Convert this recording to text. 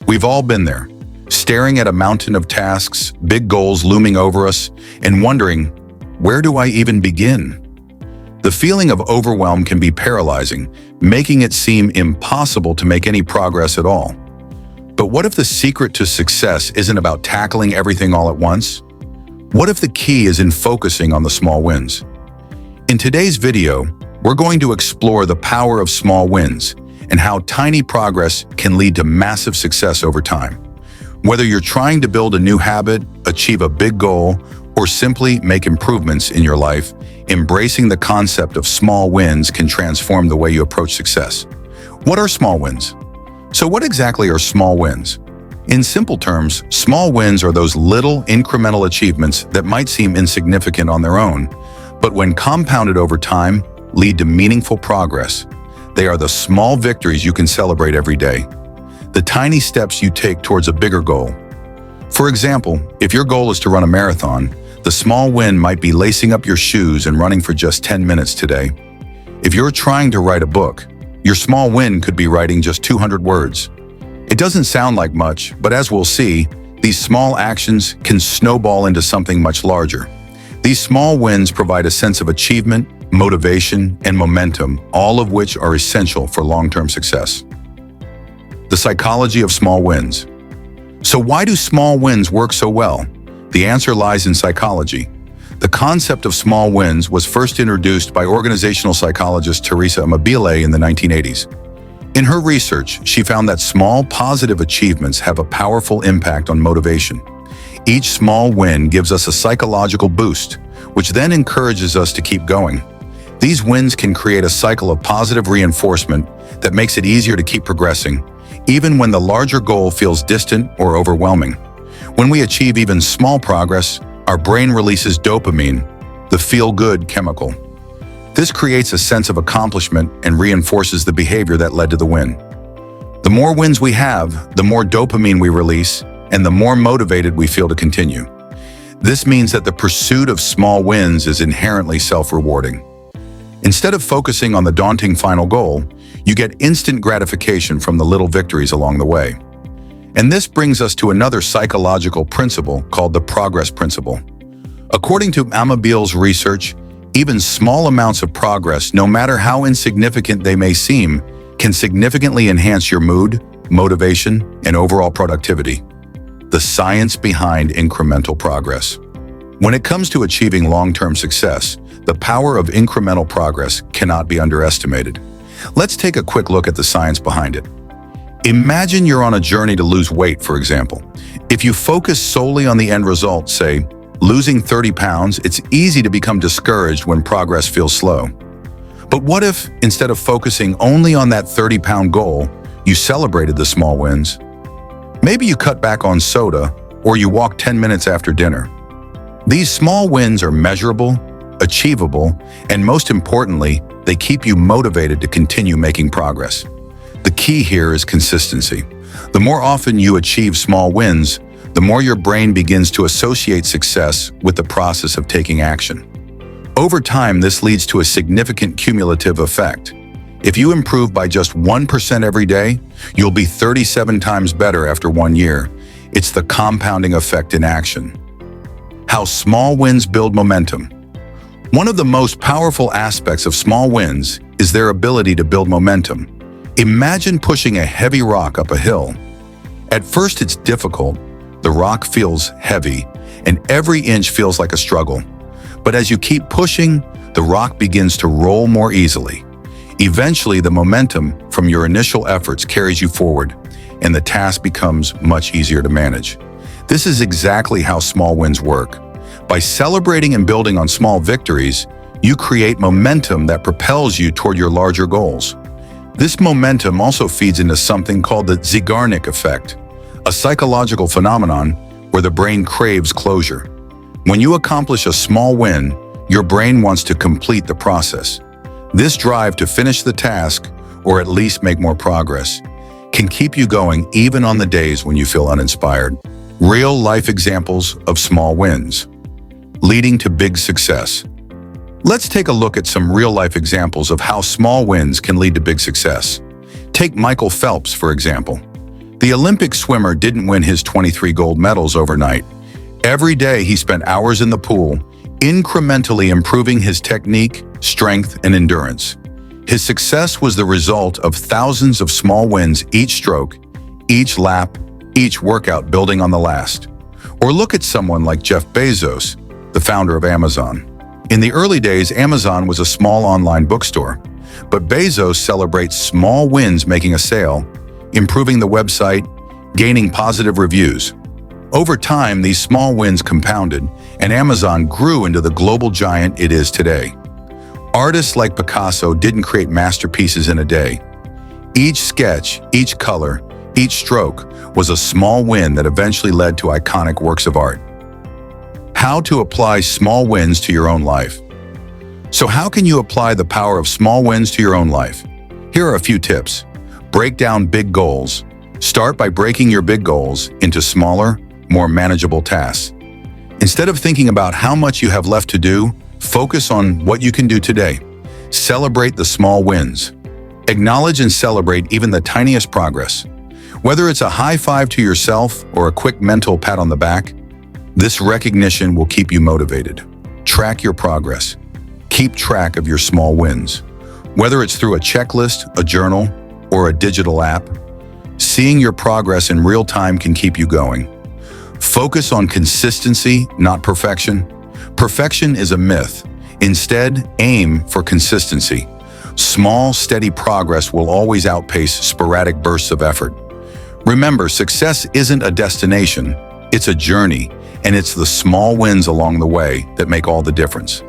We've all been there, staring at a mountain of tasks, big goals looming over us, and wondering, where do I even begin? The feeling of overwhelm can be paralyzing, making it seem impossible to make any progress at all. But what if the secret to success isn't about tackling everything all at once? What if the key is in focusing on the small wins? In today's video, we're going to explore the power of small wins and how tiny progress can lead to massive success over time. Whether you're trying to build a new habit, achieve a big goal, or simply make improvements in your life, embracing the concept of small wins can transform the way you approach success. What are small wins? So what exactly are small wins? In simple terms, small wins are those little incremental achievements that might seem insignificant on their own, but when compounded over time, lead to meaningful progress. They are the small victories you can celebrate every day, the tiny steps you take towards a bigger goal. For example, if your goal is to run a marathon, the small win might be lacing up your shoes and running for just 10 minutes today. If you're trying to write a book, your small win could be writing just 200 words. It doesn't sound like much, but as we'll see, these small actions can snowball into something much larger. These small wins provide a sense of achievement, motivation, and momentum, all of which are essential for long-term success. The psychology of small wins. So why do small wins work so well? The answer lies in psychology. The concept of small wins was first introduced by organizational psychologist Teresa Mobile in the 1980s. In her research, she found that small positive achievements have a powerful impact on motivation. Each small win gives us a psychological boost, which then encourages us to keep going. These wins can create a cycle of positive reinforcement that makes it easier to keep progressing, even when the larger goal feels distant or overwhelming. When we achieve even small progress, our brain releases dopamine, the feel-good chemical. This creates a sense of accomplishment and reinforces the behavior that led to the win. The more wins we have, the more dopamine we release, and the more motivated we feel to continue. This means that the pursuit of small wins is inherently self-rewarding. Instead of focusing on the daunting final goal, you get instant gratification from the little victories along the way. And this brings us to another psychological principle called the progress principle. According to Mobile's research, even small amounts of progress, no matter how insignificant they may seem, can significantly enhance your mood, motivation, and overall productivity. The science behind incremental progress. When it comes to achieving long-term success, the power of incremental progress cannot be underestimated. Let's take a quick look at the science behind it. Imagine you're on a journey to lose weight, for example. If you focus solely on the end result, say, losing 30 pounds, it's easy to become discouraged when progress feels slow. But what if, instead of focusing only on that 30-pound goal, you celebrated the small wins? Maybe you cut back on soda, or you walk 10 minutes after dinner. These small wins are measurable, achievable, and most importantly, they keep you motivated to continue making progress. The key here is consistency. The more often you achieve small wins, the more your brain begins to associate success with the process of taking action. Over time, this leads to a significant cumulative effect. If you improve by just 1% every day, you'll be 37 times better after 1 year. It's the compounding effect in action. How small wins build momentum. One of the most powerful aspects of small wins is their ability to build momentum. Imagine pushing a heavy rock up a hill. At first it's difficult, the rock feels heavy, and every inch feels like a struggle. But as you keep pushing, the rock begins to roll more easily. Eventually, the momentum from your initial efforts carries you forward, and the task becomes much easier to manage. This is exactly how small wins work. By celebrating and building on small victories, you create momentum that propels you toward your larger goals. This momentum also feeds into something called the Zeigarnik effect, a psychological phenomenon where the brain craves closure. When you accomplish a small win, your brain wants to complete the process. This drive to finish the task, or at least make more progress, can keep you going even on the days when you feel uninspired. Real-life examples of small wins, leading to big success. Let's take a look at some real-life examples of how small wins can lead to big success. Take Michael Phelps, for example. The Olympic swimmer didn't win his 23 gold medals overnight. Every day he spent hours in the pool, incrementally improving his technique, strength, and endurance. His success was the result of thousands of small wins each stroke, each lap, each workout building on the last. Or look at someone like Jeff Bezos, the founder of Amazon. In the early days, Amazon was a small online bookstore, but Bezos celebrates small wins, making a sale, improving the website, gaining positive reviews. Over time, these small wins compounded, and Amazon grew into the global giant it is today. Artists like Picasso didn't create masterpieces in a day. Each sketch, each color, each stroke was a small win that eventually led to iconic works of art. How to apply small wins to your own life. So how can you apply the power of small wins to your own life? Here are a few tips. Break down big goals. Start by breaking your big goals into smaller, more manageable tasks. Instead of thinking about how much you have left to do, focus on what you can do today. Celebrate the small wins. Acknowledge and celebrate even the tiniest progress. Whether it's a high five to yourself or a quick mental pat on the back, this recognition will keep you motivated. Track your progress. Keep track of your small wins. Whether it's through a checklist, a journal, or a digital app, seeing your progress in real time can keep you going. Focus on consistency, not perfection. Perfection is a myth. Instead, aim for consistency. Small, steady progress will always outpace sporadic bursts of effort. Remember, success isn't a destination, it's a journey, and it's the small wins along the way that make all the difference.